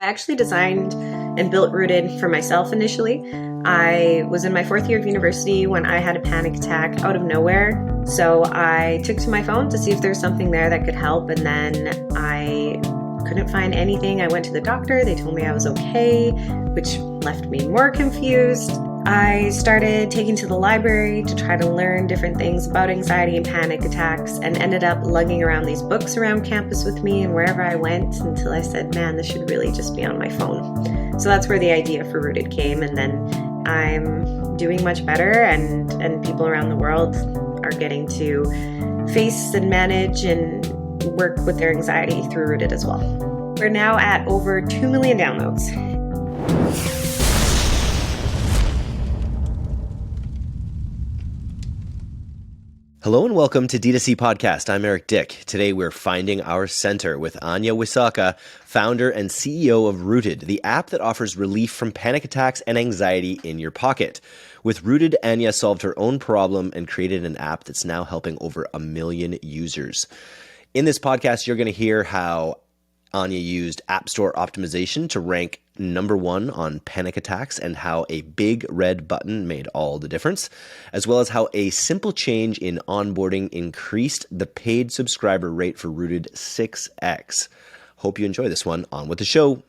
I actually designed and built Rooted for myself initially. I was in my fourth year of university when I had a panic attack out of nowhere. So I took to my phone to see if there was something there that could help, and then I couldn't find anything. I went to the doctor. They told me I was okay, which left me more confused. I started taking to the library to try to learn different things about anxiety and panic attacks, and ended up lugging around these books around campus with me and wherever I went until I said, man, this should really just be on my phone. So that's where the idea for Rooted came. And then I'm doing much better, and people around the world are getting to face and manage and work with their anxiety through Rooted as well. We're now at over 2 million downloads. Hello and welcome to DTC Podcast. I'm Eric Dyck. Today we're finding our center with Ania Wysocka, founder and CEO of Rooted, the app that offers relief from panic attacks and anxiety in your pocket. With Rooted, Ania solved her own problem and created an app that's now helping over 1 million users. In this podcast, you're going to hear how Ania used App Store optimization to rank #1 on panic attacks, and how a big red button made all the difference, as well as how a simple change in onboarding increased the paid subscriber rate for Rooted 6x. Hope you enjoy this one. On with the show.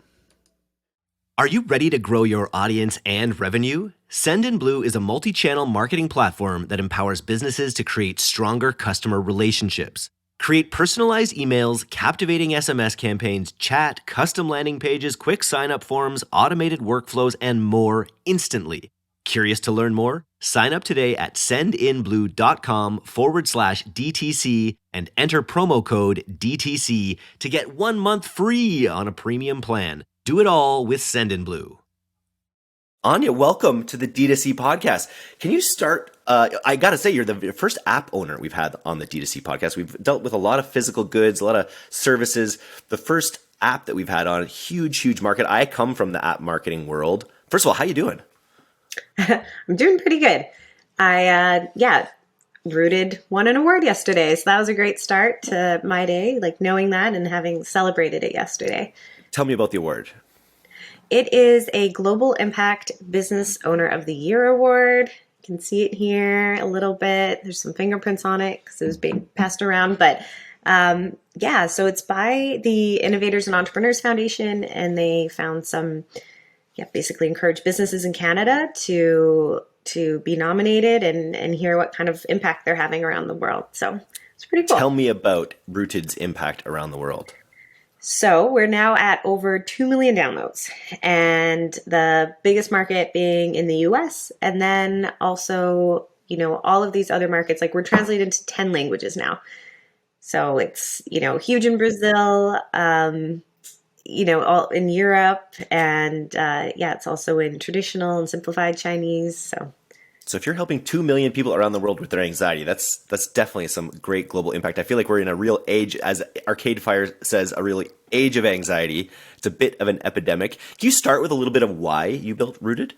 Are you ready to grow your audience and revenue? Sendinblue is a multi-channel marketing platform that empowers businesses to create stronger customer relationships. Create personalized emails, captivating SMS campaigns, chat, custom landing pages, quick sign-up forms, automated workflows, and more instantly. Curious to learn more? Sign up today at sendinblue.com/DTC and enter promo code DTC to get 1 month free on a premium plan. Do it all with Sendinblue. Ania, welcome to the D2C podcast. Can you start? I got to say, you're the first app owner we've had on the D2C podcast. We've dealt with a lot of physical goods, a lot of services. The first app that we've had on, huge market. I come from the app marketing world. First of all, how you doing? I'm doing pretty good. Rooted won an award yesterday. So that was a great start to my day, like knowing that and having celebrated it yesterday. Tell me about the award. It is a Global Impact Business Owner of the Year award. You can see it here a little bit. There's some fingerprints on it because it was being passed around. But so it's by the Innovators and Entrepreneurs Foundation, and they found basically encourage businesses in Canada to be nominated and hear what kind of impact they're having around the world. So it's pretty cool. Tell me about Rooted's impact around the world. So we're now at over 2 million downloads, and the biggest market being in the US, and then also, all of these other markets, like we're translated into 10 languages now. So it's, huge in Brazil, all in Europe, and it's also in traditional and simplified Chinese. So if you're helping 2 million people around the world with their anxiety, that's definitely some great global impact. I feel like we're in a real age, as Arcade Fire says, a real age of anxiety. It's a bit of an epidemic. Can you start with a little bit of why you built Rooted?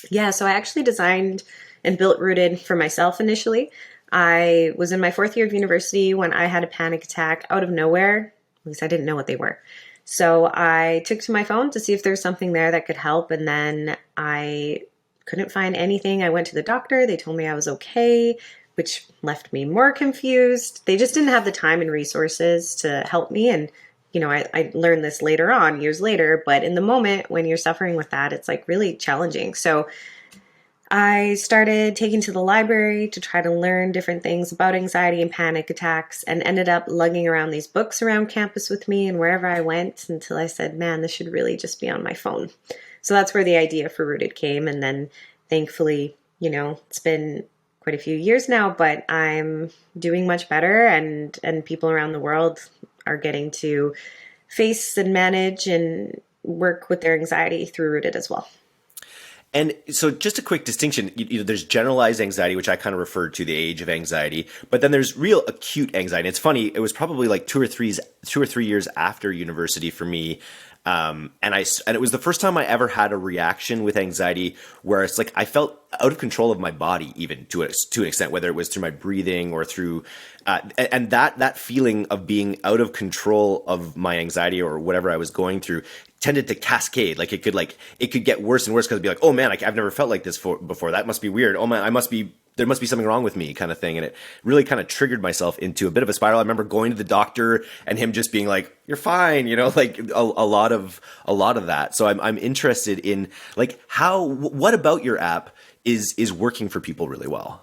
Yeah, so I actually designed and built Rooted for myself initially. I was in my fourth year of university when I had a panic attack out of nowhere. At least I didn't know what they were. So I took to my phone to see if there was something there that could help, and then I couldn't find anything. I went to the doctor. They told me I was okay, which left me more confused. They just didn't have the time and resources to help me. And, I learned this later on, years later, but in the moment when you're suffering with that, it's like really challenging. So I started taking to the library to try to learn different things about anxiety and panic attacks, and ended up lugging around these books around campus with me and wherever I went until I said, man, this should really just be on my phone. So that's where the idea for Rooted came. And then thankfully, it's been quite a few years now, but I'm doing much better, and people around the world are getting to face and manage and work with their anxiety through Rooted as well. And so just a quick distinction, there's generalized anxiety, which I kind of referred to, the age of anxiety, but then there's real acute anxiety. It's funny, it was probably like 2 or 3 years after university for me. And it was the first time I ever had a reaction with anxiety where it's like I felt out of control of my body, even to an extent, whether it was through my breathing or through, and that feeling of being out of control of my anxiety or whatever I was going through tended to cascade. Like it could get worse and worse because it'd be like, oh man, I've never felt like this before. That must be weird. Oh man, there must be something wrong with me, kind of thing. And it really kind of triggered myself into a bit of a spiral. I remember going to the doctor and him just being like, you're fine, like a lot of that. So I'm interested in like what about your app is working for people really well?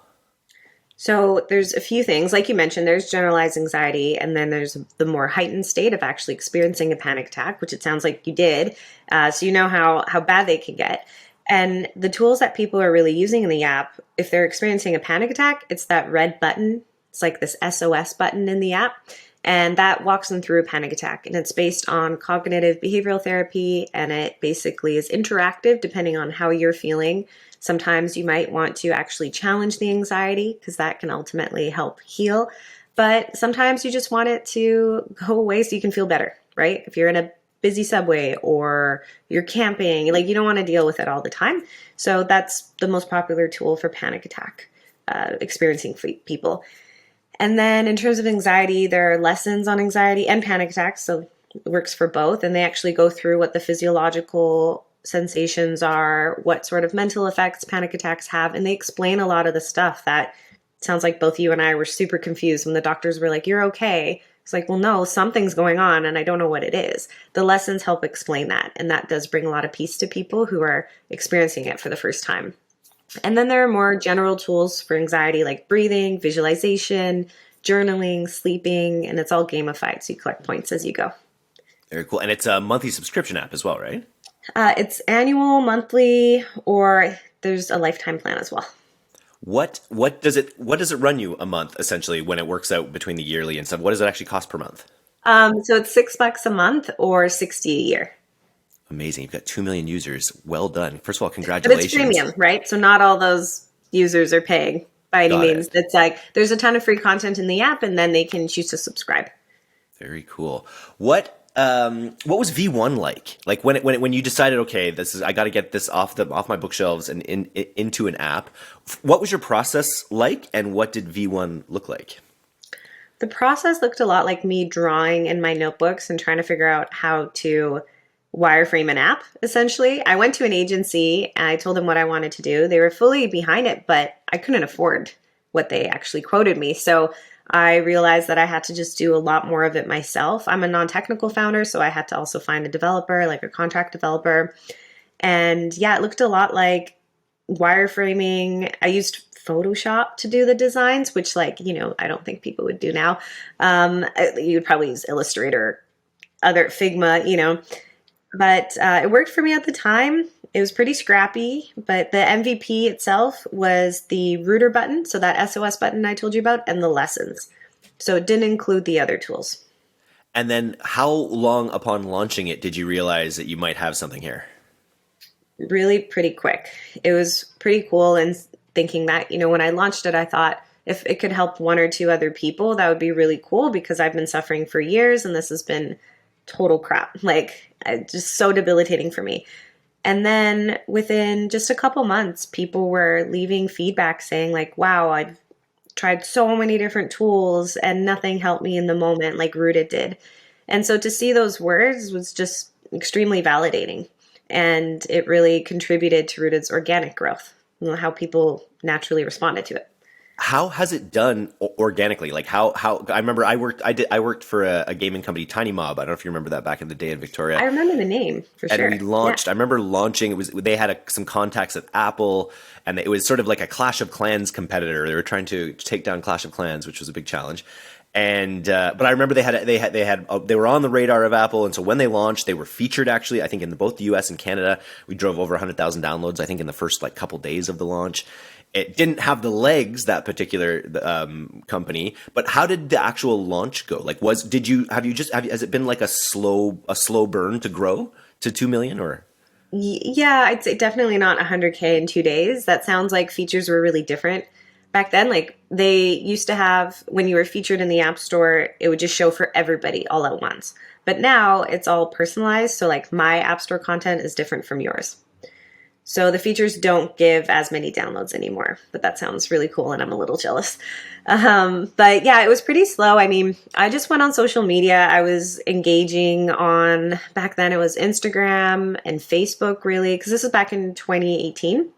So there's a few things, like you mentioned, there's generalized anxiety, and then there's the more heightened state of actually experiencing a panic attack, which it sounds like you did. So you know how bad they can get. And the tools that people are really using in the app, if they're experiencing a panic attack, it's that red button. It's like this SOS button in the app. And that walks them through a panic attack. And it's based on cognitive behavioral therapy. And it basically is interactive depending on how you're feeling. Sometimes you might want to actually challenge the anxiety because that can ultimately help heal. But sometimes you just want it to go away so you can feel better, right? If you're in a busy subway or you're camping, like you don't want to deal with it all the time. So that's the most popular tool for panic attack experiencing people. And then in terms of anxiety, there are lessons on anxiety and panic attacks. So it works for both. And they actually go through what the physiological sensations are, what sort of mental effects panic attacks have. And they explain a lot of the stuff that sounds like both you and I were super confused when the doctors were like, you're okay. It's like, well, no, something's going on and I don't know what it is. The lessons help explain that. And that does bring a lot of peace to people who are experiencing it for the first time. And then there are more general tools for anxiety like breathing, visualization, journaling, sleeping, and it's all gamified. So you collect points as you go. Very cool. And it's a monthly subscription app as well, right? It's annual, monthly, or there's a lifetime plan as well. What does it run you a month essentially when it works out between the yearly and stuff? What does it actually cost per month? So it's $6 a month or $60 a year. Amazing. You've got 2 million users. Well done. First of all, congratulations. But it's premium, right? So not all those users are paying by any means. It's like there's a ton of free content in the app and then they can choose to subscribe. Very cool. What was V1 like? Like when you decided, okay, I got to get this off my bookshelves and into an app. What was your process like, and what did V1 look like? The process looked a lot like me drawing in my notebooks and trying to figure out how to wireframe an app. Essentially, I went to an agency and I told them what I wanted to do. They were fully behind it, but I couldn't afford what they actually quoted me. So I realized that I had to just do a lot more of it myself. I'm a non-technical founder, so I had to also find a developer, like a contract developer. And yeah, it looked a lot like wireframing. I used Photoshop to do the designs, which I don't think people would do now. You would probably use Illustrator, other Figma, but it worked for me at the time. It was pretty scrappy, but the MVP itself was the router button, so that SOS button I told you about, and the lessons. So it didn't include the other tools. And then how long upon launching it did you realize that you might have something here? Really pretty quick. It was pretty cool, and thinking that, when I launched it, I thought if it could help one or two other people, that would be really cool because I've been suffering for years and this has been total crap. Just so debilitating for me. And then within just a couple months, people were leaving feedback saying wow, I've tried so many different tools and nothing helped me in the moment like Rooted did. And so to see those words was just extremely validating. And it really contributed to Rooted's organic growth, how people naturally responded to it. How has it done organically? How I remember I worked for a gaming company, Tiny Mob. I don't know if you remember that back in the day in Victoria. I remember the name for sure. And we launched. Yeah. I remember launching. They had some contacts at Apple, and it was sort of like a Clash of Clans competitor. They were trying to take down Clash of Clans, which was a big challenge. And but I remember they were on the radar of Apple, and so when they launched, they were featured actually. I think in both the U.S. and Canada, we drove over 100,000 downloads. I think in the first couple days of the launch. It didn't have the legs, that particular company, but how did the actual launch go? Has it been a slow burn to grow to 2 million or? Yeah, I'd say definitely not 100K in 2 days. That sounds like features were really different. back then, like they used to have, when you were featured in the App Store, it would just show for everybody all at once. But now it's all personalized. So like my App Store content is different from yours. So the features don't give as many downloads anymore, but that sounds really cool and I'm a little jealous. But yeah, it was pretty slow. I mean, I just went on social media. I was engaging on, back then it was Instagram and Facebook really, because this is back in 2018.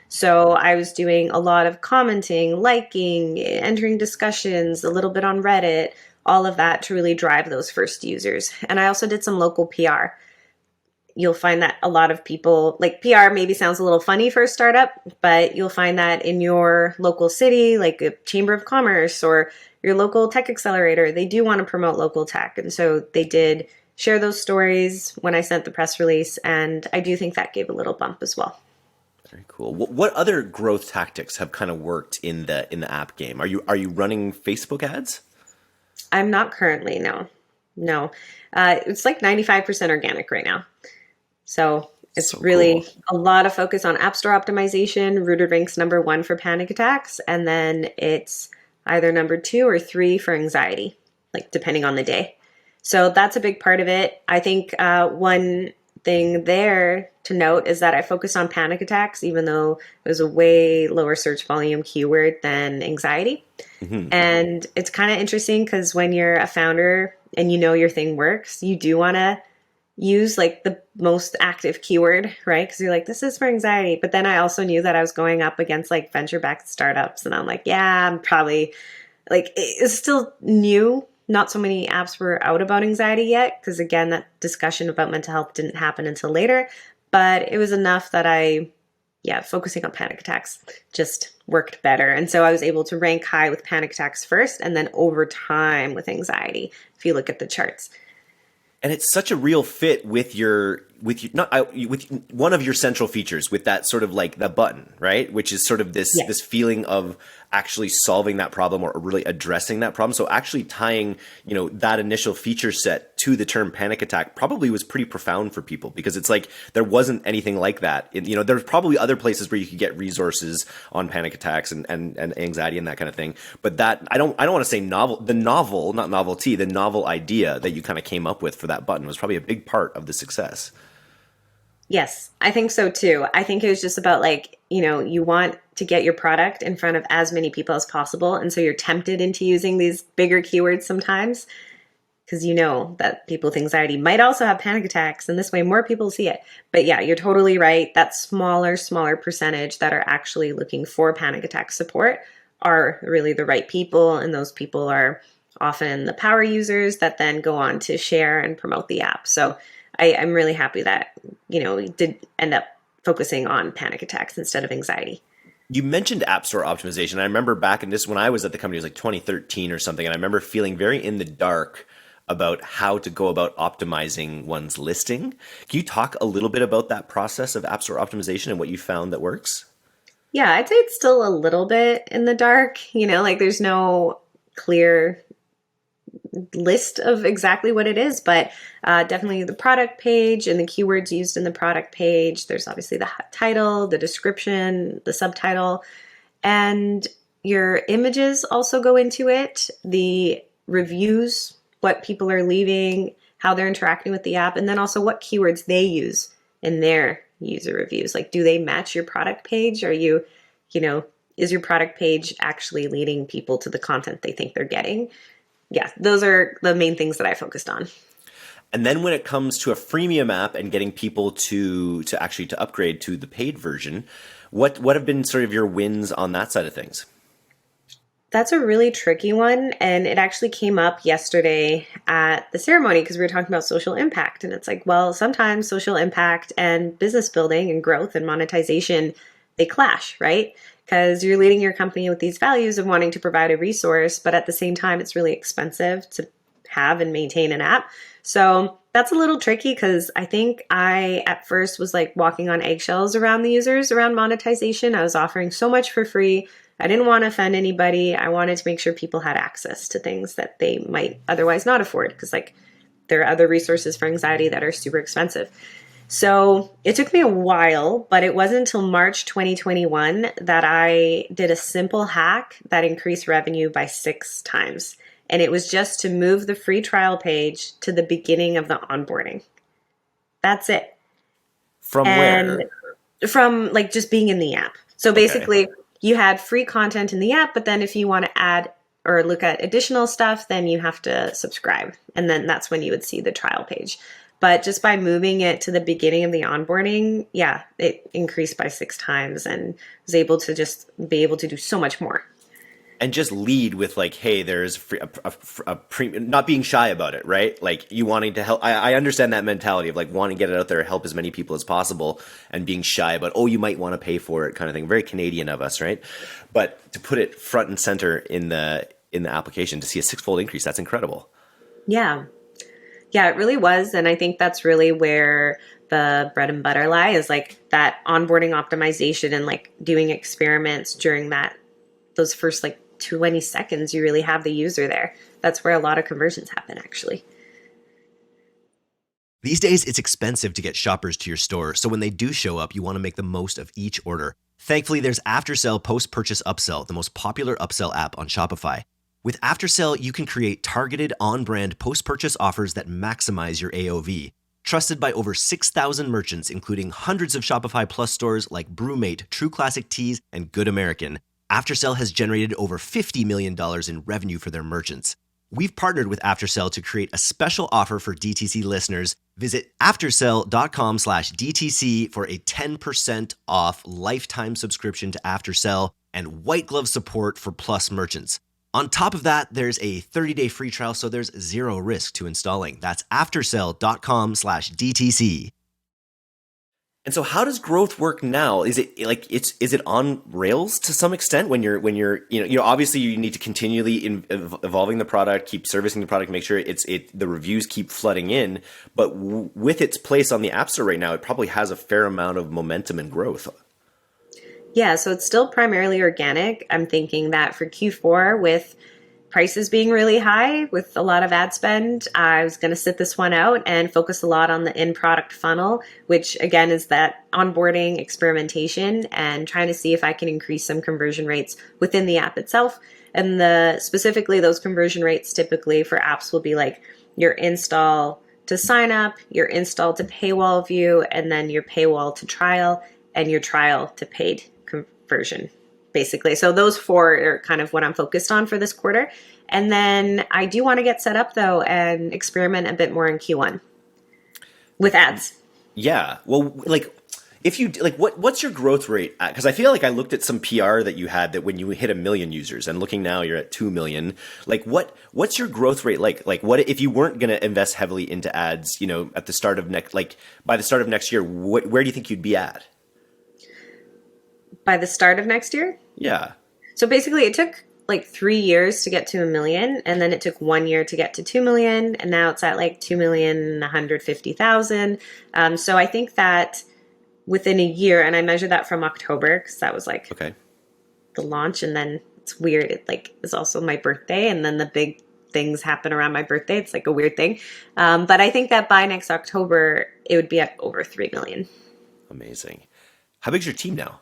So I was doing a lot of commenting, liking, entering discussions, a little bit on Reddit, all of that to really drive those first users. And I also did some local PR. You'll find that a lot of people, like PR maybe sounds a little funny for a startup, but you'll find that in your local city, like a chamber of commerce or your local tech accelerator, they do want to promote local tech. And so they did share those stories when I sent the press release. And I do think that gave a little bump as well. Very cool. What other growth tactics have kind of worked in the app game? Are you running Facebook ads? I'm not currently, no. It's like 95% organic right now. So it's so really cool. A lot of focus on App Store optimization. Rooted ranks number 1 for panic attacks. And then it's either number 2 or 3 for anxiety, like depending on the day. So that's a big part of it. I think one thing there to note is that I focus on panic attacks, even though it was a way lower search volume keyword than anxiety. Mm-hmm. And it's kind of interesting because when you're a founder and you know your thing works, you do want to use like the most active keyword, right? Because you're like, this is for anxiety. But then I also knew that I was going up against like venture-backed startups. And I'm like, yeah, I'm probably like, it's still new. Not so many apps were out about anxiety yet. Because again, that discussion about mental health didn't happen until later. But it was enough that focusing on panic attacks just worked better. And so I was able to rank high with panic attacks first and then over time with anxiety, if you look at the charts. And it's such a real fit with with one of your central features, with that sort of like the button, right? Which is sort of this feeling of actually solving that problem or really addressing that problem. So actually tying, that initial feature set to the term panic attack probably was pretty profound for people, because it's like there wasn't anything like that. There's probably other places where you could get resources on panic attacks and anxiety and that kind of thing. But that I don't want to say the novel idea that you kind of came up with for that button was probably a big part of the success. Yes, I think so too. I think it was just about you want to get your product in front of as many people as possible. And so you're tempted into using these bigger keywords sometimes because you know that people with anxiety might also have panic attacks. And this way more people see it. But yeah, you're totally right. That smaller percentage that are actually looking for panic attack support are really the right people. And those people are often the power users that then go on to share and promote the app. So I'm really happy that, we did end up focusing on panic attacks instead of anxiety. You mentioned App Store optimization. I remember back in this, when I was at the company, it was like 2013 or something. And I remember feeling very in the dark about how to go about optimizing one's listing. Can you talk a little bit about that process of App Store optimization and what you found that works? Yeah, I'd say it's still a little bit in the dark. There's no clear list of exactly what it is, but definitely the product page and the keywords used in the product page. There's obviously the title, the description, the subtitle, and your images also go into it. The reviews, what people are leaving, how they're interacting with the app, and then also what keywords they use in their user reviews. Like, do they match your product page? Are you, is your product page actually leading people to the content they think they're getting? Yeah, those are the main things that I focused on. And then when it comes to a freemium app and getting people to upgrade to the paid version, what have been sort of your wins on that side of things? That's a really tricky one. And it actually came up yesterday at the ceremony because we were talking about social impact. And it's like, well, sometimes social impact and business building and growth and monetization, they clash, right? Because you're leading your company with these values of wanting to provide a resource, but at the same time, it's really expensive to have and maintain an app. So that's a little tricky because I think I, at first, was like walking on eggshells around the users, around monetization. I was offering so much for free. I didn't want to offend anybody. I wanted to make sure people had access to things that they might otherwise not afford because there are other resources for anxiety that are super expensive. So it took me a while, but it wasn't until March 2021 that I did a simple hack that increased revenue by 6 times. And it was just to move the free trial page to the beginning of the onboarding. That's it. From And where? from like just being in the app. So Okay. basically, you had free content in the app, but then if you want to add or look at additional stuff, then you have to subscribe. And then that's when you would see the trial page. But just by moving it to the beginning of the onboarding, yeah, it increased by 6 times and was able to just be able to do so much more. And just lead with like, hey, there's not being shy about it, right? Like you wanting to help. I understand that mentality of like wanting to get it out there, help as many people as possible, and being shy about, oh, you might want to pay for it, kind of thing. Very Canadian of us, right? But to put it front and center in the application to see a sixfold increase, that's incredible. Yeah. Yeah, it really was. And I think that's really where the bread and butter lie is like that onboarding optimization and like doing experiments during those first like 20 seconds you really have the user there. That's where a lot of conversions happen actually. These days, it's expensive to get shoppers to your store, so when they do show up, you want to make the most of each order. Thankfully, there's Aftersell Post-Purchase Upsell, the most popular upsell app on Shopify. With Aftersell, you can create targeted on-brand post-purchase offers that maximize your AOV. Trusted by over 6,000 merchants, including hundreds of Shopify Plus stores like Brewmate, True Classic Teas, and Good American, Aftersell has generated over $50 million in revenue for their merchants. We've partnered with Aftersell to create a special offer for DTC listeners. Visit aftersell.com/DTC for a 10% off lifetime subscription to Aftersell and white glove support for Plus merchants. On top of that, there's a 30-day free trial, so there's zero risk to installing. That's aftersell.com/DTC. And so how does growth work now? Is it like is it on rails to some extent when you're obviously you need to continually evolving the product, keep servicing the product, make sure the reviews keep flooding in, but with its place on the App Store right now, it probably has a fair amount of momentum and growth. Yeah, so it's still primarily organic. I'm thinking that for Q4 with prices being really high with a lot of ad spend, I was going to sit this one out and focus a lot on the in-product funnel, which again is that onboarding experimentation and trying to see if I can increase some conversion rates within the app itself. And specifically those conversion rates typically for apps will be like your install to sign up, your install to paywall view, and then your paywall to trial and your trial to paid conversion. Basically. So those 4 are kind of what I'm focused on for this quarter. And then I do want to get set up though and experiment a bit more in Q1 with ads. Yeah. Well, like if you like what's your growth rate? Because I feel like I looked at some PR that you had that when you hit 1 million users and looking now you're at 2 million. Like what's your growth rate like? Like what if you weren't going to invest heavily into ads, at the start of by the start of next year, where do you think you'd be at? By the start of next year? Yeah. So basically it took like 3 years to get to 1 million, and then it took 1 year to get to 2 million, and now it's at like 2,150,000. So I think that within a year, and I measured that from October because that was like the launch, and then it's weird. It like is also my birthday, and then the big things happen around my birthday. It's like a weird thing. But I think that by next October, it would be at over 3 million. Amazing. How big's your team now?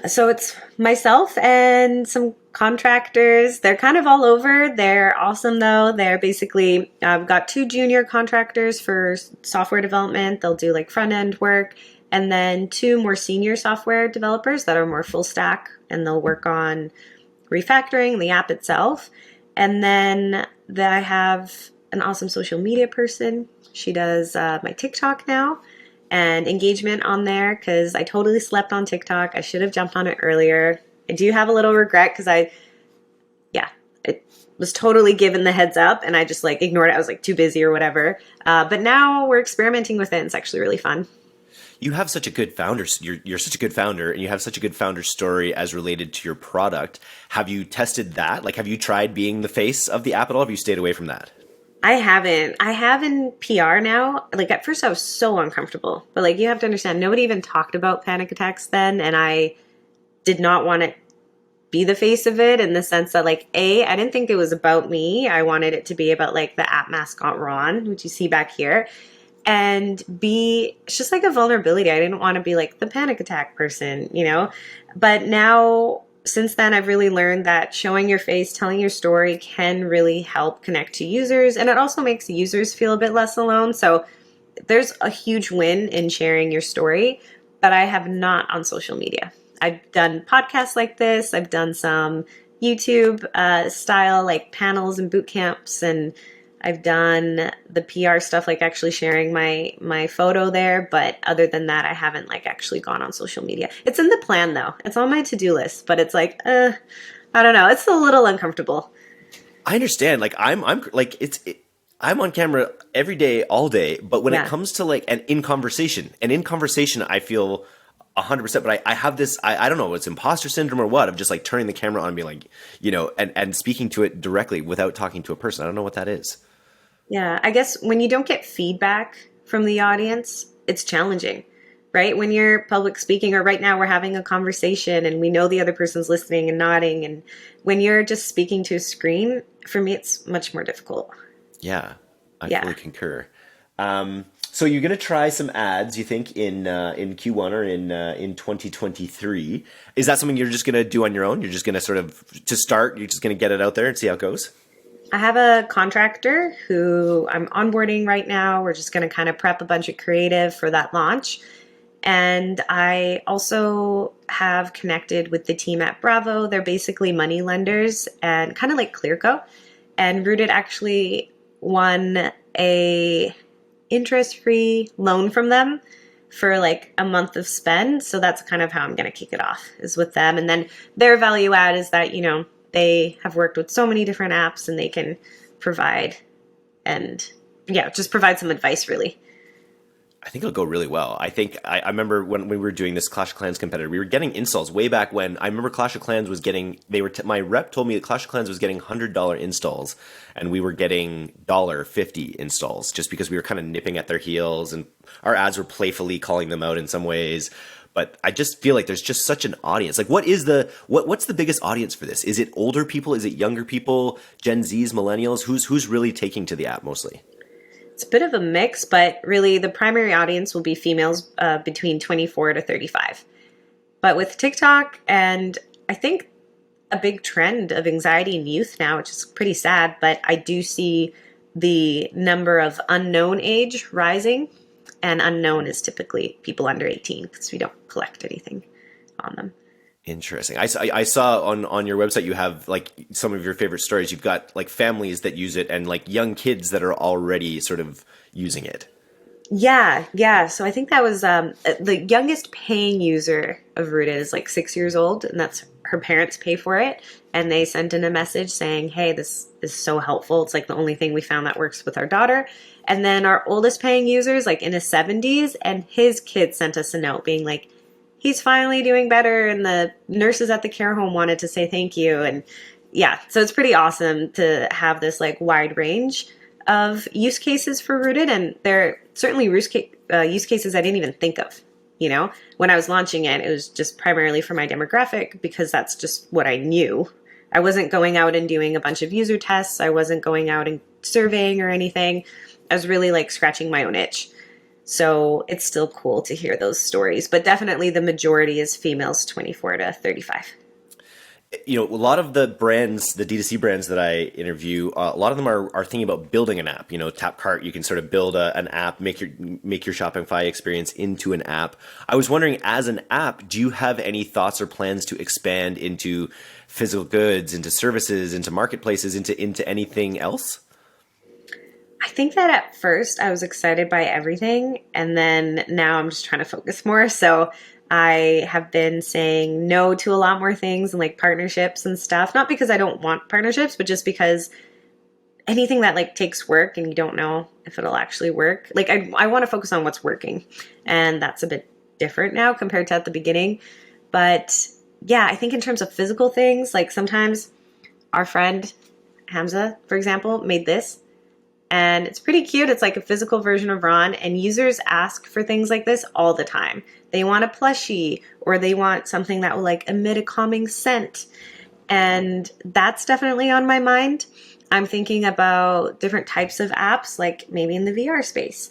So it's myself and some contractors. They're kind of all over. They're awesome though. They're basically, I've got 2 junior contractors for software development. They'll do like front end work. And then 2 more senior software developers that are more full stack, and they'll work on refactoring the app itself. And then I have an awesome social media person. She does my TikTok now. And engagement on there because I totally slept on TikTok. I should have jumped on it earlier. I do have a little regret because it was totally given the heads up and I just like ignored it. I was like too busy or whatever. But now we're experimenting with it. And it's actually really fun. You have such a good founder. You're such a good founder, and you have such a good founder story as related to your product. Have you tested that? Like, have you tried being the face of the app at all? Have you stayed away from that? I haven't. I have in PR now. Like at first I was so uncomfortable, but like you have to understand, nobody even talked about panic attacks then. And I did not want to be the face of it in the sense that like, I didn't think it was about me. I wanted it to be about like the app mascot Ron, which you see back here. and B, it's just like a vulnerability. I didn't want to be like the panic attack person, you know? But now, since then, I've really learned that showing your face, telling your story can really help connect to users. And it also makes users feel a bit less alone. So there's a huge win in sharing your story, but I have not on social media. I've done podcasts like this. I've done some YouTube style like panels and boot camps, and I've done the PR stuff, like actually sharing my photo there. But other than that, I haven't like actually gone on social media. It's in the plan though. It's on my to-do list, but it's like, I don't know. It's a little uncomfortable. I understand. Like I'm I'm on camera every day, all day. But when it comes to like in conversation, I feel 100%. But I have this, I don't know, it's imposter syndrome or what, of just like turning the camera on and being like, you know, and speaking to it directly without talking to a person. I don't know what that is. Yeah, I guess when you don't get feedback from the audience, it's challenging, right? When you're public speaking, or right now we're having a conversation and we know the other person's listening and nodding. And when you're just speaking to a screen, for me, it's much more difficult. Yeah, I fully concur. So you're going to try some ads, you think, in Q1 or in 2023. Is that something you're just going to do on your own? You're just going to sort of, to start, you're just going to get it out there and see how it goes? I have a contractor who I'm onboarding right now. We're just going to kind of prep a bunch of creative for that launch. And I also have connected with the team at Bravo. They're basically money lenders and kind of like Clearco. And Rooted actually won a interest-free loan from them for like a month of spend. So that's kind of how I'm going to kick it off, is with them. And then their value add is that, you know, they have worked with so many different apps and they can provide just provide some advice, really. I think it'll go really well. I think I remember when we were doing this Clash of Clans competitor, we were getting installs way back when. I remember Clash of Clans was getting, my rep told me that Clash of Clans was getting $100 installs and we were getting $50 installs, just because we were kind of nipping at their heels and our ads were playfully calling them out in some ways. But I just feel like there's just such an audience. Like, what's the biggest audience for this? Is it older people? Is it younger people? Gen Zs, millennials? Who's really taking to the app mostly? It's a bit of a mix, but really the primary audience will be females between 24 to 35. But with TikTok, and I think a big trend of anxiety in youth now, which is pretty sad, but I do see the number of unknown age rising. And unknown is typically people under 18 because we don't collect anything on them. Interesting. I saw on your website you have like some of your favorite stories. You've got like families that use it and like young kids that are already sort of using it. Yeah. So I think that was the youngest paying user of Rooted is like 6 years old, and that's her parents pay for it. And they sent in a message saying, hey, this is so helpful. It's like the only thing we found that works with our daughter. And then our oldest paying user is like in his 70s, and his kid sent us a note being like, he's finally doing better. And the nurses at the care home wanted to say thank you. And yeah, so it's pretty awesome to have this like wide range of use cases for Rooted. And there are certainly use cases I didn't even think of. You know, when I was launching it, it was just primarily for my demographic because that's just what I knew. I wasn't going out and doing a bunch of user tests. I wasn't going out and surveying or anything. I was really like scratching my own itch. So it's still cool to hear those stories, but definitely the majority is females 24 to 35. You know, a lot of the brands, the D2C brands that I interview, a lot of them are thinking about building an app. You know, TapCart, you can sort of build an app, make your Shopify experience into an app. I was wondering, as an app, do you have any thoughts or plans to expand into physical goods, into services, into marketplaces, into anything else? I think that at first I was excited by everything, and then now I'm just trying to focus more. So I have been saying no to a lot more things and like partnerships and stuff. Not because I don't want partnerships, but just because anything that like takes work and you don't know if it'll actually work. Like I want to focus on what's working, and that's a bit different now compared to at the beginning. But yeah, I think in terms of physical things, like sometimes our friend Hamza, for example, made this. And it's pretty cute. It's like a physical version of Ron. And users ask for things like this all the time. They want a plushie, or they want something that will like emit a calming scent. And that's definitely on my mind. I'm thinking about different types of apps, like maybe in the VR space.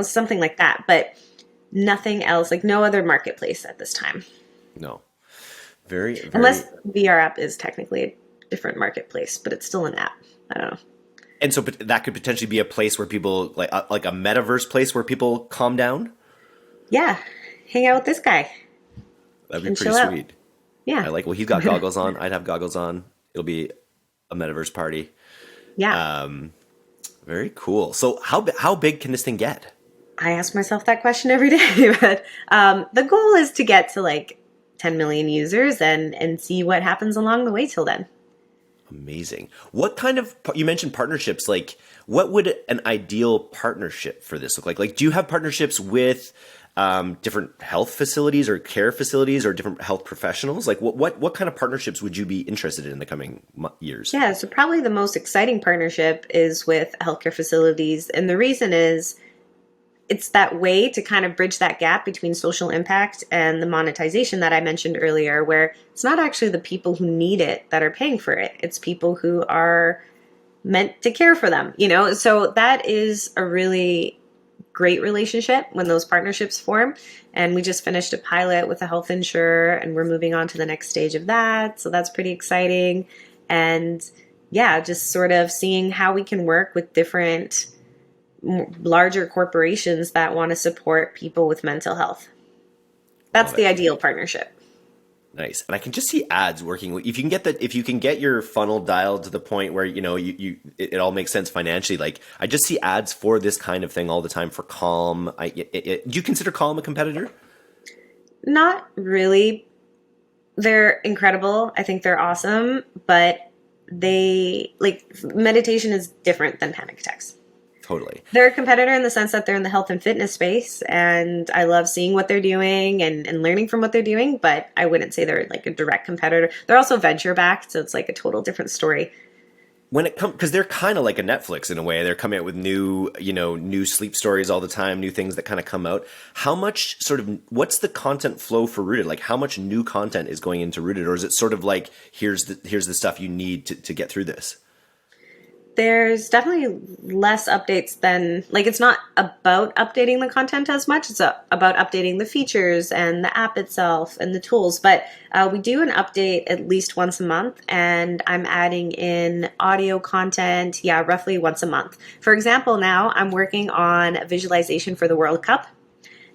something like that. But nothing else, like no other marketplace at this time. No. Very, very... Unless VR app is technically a different marketplace, but it's still an app. I don't know. And so that could potentially be a place where people, like a metaverse place where people calm down? Yeah. Hang out with this guy. That'd be pretty sweet. Yeah. Well, he's got goggles on. I'd have goggles on. It'll be a metaverse party. Yeah. Very cool. So how big can this thing get? I ask myself that question every day, but the goal is to get to like 10 million users and see what happens along the way till then. Amazing. What kind of, you mentioned partnerships, like what would an ideal partnership for this look like? Like, do you have partnerships with different health facilities or care facilities or different health professionals? Like what kind of partnerships would you be interested in the coming years? Yeah, so probably the most exciting partnership is with healthcare facilities. And the reason is it's that way to kind of bridge that gap between social impact and the monetization that I mentioned earlier, where it's not actually the people who need it that are paying for it. It's people who are meant to care for them, So that is a really great relationship when those partnerships form. And we just finished a pilot with a health insurer and we're moving on to the next stage of that. So that's pretty exciting. And yeah, just sort of seeing how we can work with different larger corporations that want to support people with mental health. That's the ideal partnership. Nice. And I can just see ads working. If you can get your funnel dialed to the point where, it all makes sense financially. Like I just see ads for this kind of thing all the time for Calm. Do you consider Calm a competitor? Not really. They're incredible. I think they're awesome, but meditation is different than panic attacks. Totally. They're a competitor in the sense that they're in the health and fitness space, and I love seeing what they're doing and learning from what they're doing, but I wouldn't say they're like a direct competitor. They're also venture backed, so it's like a total different story. When it comes, because they're kind of like a Netflix in a way. They're coming out with new sleep stories all the time, new things that kind of come out. How much what's the content flow for Rooted? Like how much new content is going into Rooted, or is it sort of like here's the stuff you need to get through this? There's definitely less updates than, it's not about updating the content as much. It's about updating the features and the app itself and the tools. But we do an update at least once a month, and I'm adding in audio content, roughly once a month. For example, now I'm working on a visualization for the World Cup.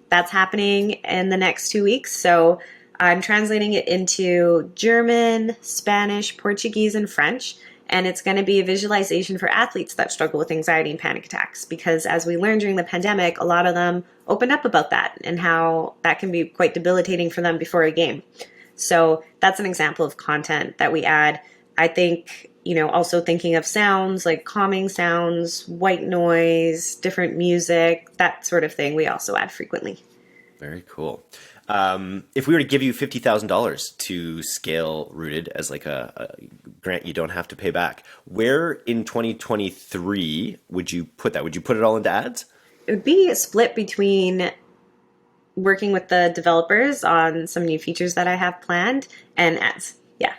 That's happening in the next 2 weeks. So I'm translating it into German, Spanish, Portuguese, and French. And it's going to be a visualization for athletes that struggle with anxiety and panic attacks. Because as we learned during the pandemic, a lot of them opened up about that and how that can be quite debilitating for them before a game. So that's an example of content that we add. I think, also thinking of sounds like calming sounds, white noise, different music, that sort of thing we also add frequently. Very cool. If we were to give you $50,000 to scale Rooted as like a grant you don't have to pay back, where in 2023 would you put that? Would you put it all into ads? It would be a split between working with the developers on some new features that I have planned and ads. Yeah.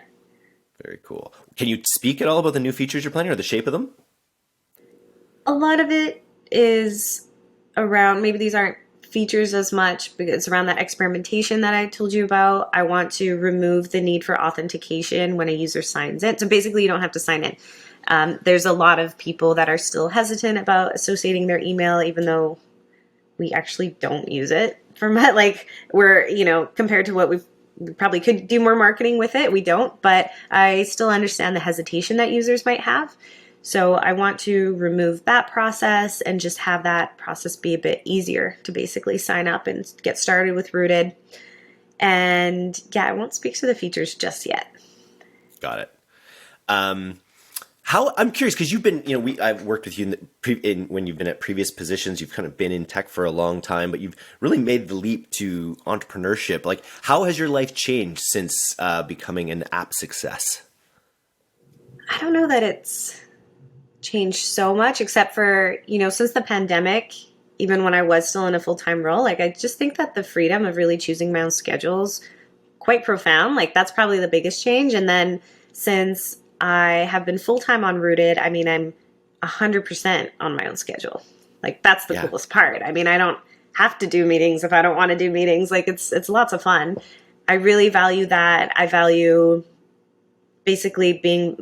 Very cool. Can you speak at all about the new features you're planning or the shape of them? A lot of it is around, maybe these aren't features as much, because it's around that experimentation that I told you about. I want to remove the need for authentication when a user signs in. So basically you don't have to sign in. There's a lot of people that are still hesitant about associating their email, even though we actually don't use it we're, compared to what we probably could do more marketing with it. We don't, but I still understand the hesitation that users might have. So I want to remove that process and just have that process be a bit easier to basically sign up and get started with Rooted. And I won't speak to the features just yet. Got it. I'm curious because you've been, I've worked with you when you've been at previous positions. You've kind of been in tech for a long time, but you've really made the leap to entrepreneurship. Like, how has your life changed since becoming an app success? I don't know that it's changed so much, except for, since the pandemic, even when I was still in a full-time role, I just think that the freedom of really choosing my own schedules quite profound. That's probably the biggest change. And then since I have been full-time on Rooted, I'm 100% on my own schedule. Like, that's the coolest part. I mean, I don't have to do meetings if I don't want to do meetings. Like, it's lots of fun. I really value that. I value basically being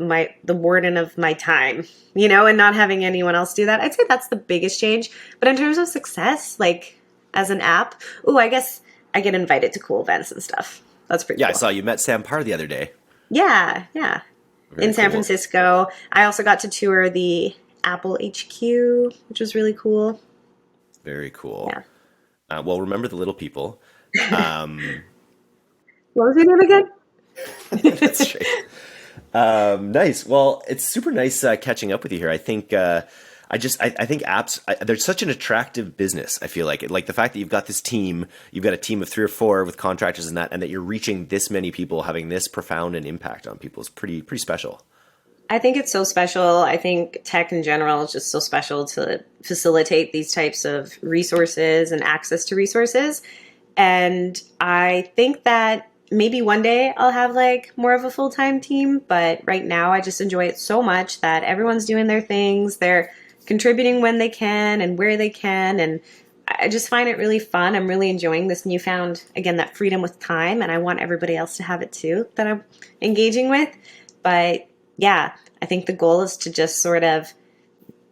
the warden of my time, and not having anyone else do that. I'd say that's the biggest change. But in terms of success, like as an app, I guess I get invited to cool events and stuff. That's pretty cool. I saw you met Sam Parr the other day. Yeah. Very in San cool. Francisco. I also got to tour the Apple HQ, which was really cool. Very cool. Yeah. Well, remember the little people. What was your name again? That's right. Nice. Well, it's super nice catching up with you here. I think I think apps, they're such an attractive business. I feel like the fact that you've got this team, you've got a team of 3 or 4 with contractors and that you're reaching this many people, having this profound an impact on people is pretty special. I think it's so special. I think tech in general is just so special to facilitate these types of resources and access to resources. And I think that maybe one day I'll have like more of a full-time team, but right now I just enjoy it so much that everyone's doing their things. They're contributing when they can and where they can. And I just find it really fun. I'm really enjoying this newfound, again, that freedom with time. And I want everybody else to have it too that I'm engaging with. But yeah, I think the goal is to just sort of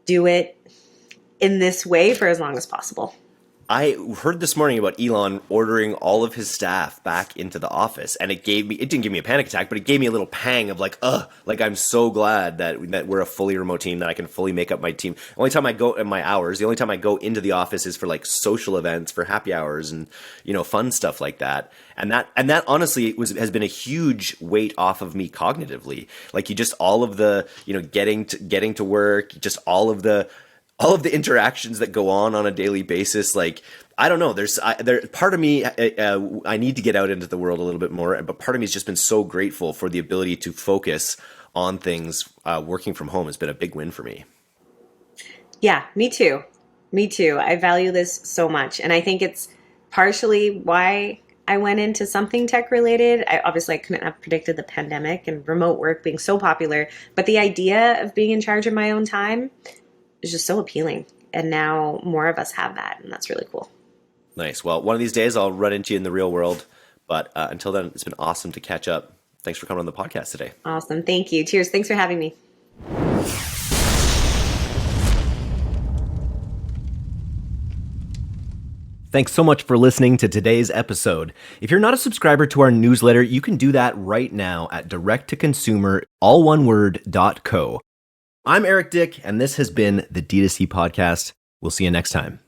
do it in this way for as long as possible. I heard this morning about Elon ordering all of his staff back into the office, and it didn't give me a panic attack, but it gave me a little pang of like I'm so glad that we're a fully remote team, that I can fully make up my team. The only time I go into the office is for like social events, for happy hours and, fun stuff like that. And that honestly has been a huge weight off of me cognitively. Like all of the, getting to work, just all of the interactions that go on a daily basis. Like, I don't know, there's part of me, I need to get out into the world a little bit more, but part of me has just been so grateful for the ability to focus on things. Working from home has been a big win for me. Yeah, me too. I value this so much. And I think it's partially why I went into something tech related. I couldn't have predicted the pandemic and remote work being so popular, but the idea of being in charge of my own time is just so appealing. And now more of us have that, and that's really cool. Nice. Well, one of these days I'll run into you in the real world. But until then, it's been awesome to catch up. Thanks for coming on the podcast today. Awesome. Thank you. Cheers. Thanks for having me. Thanks so much for listening to today's episode. If you're not a subscriber to our newsletter, you can do that right now at directtoconsumer.co. I'm Eric Dyck, and this has been the D2C Podcast. We'll see you next time.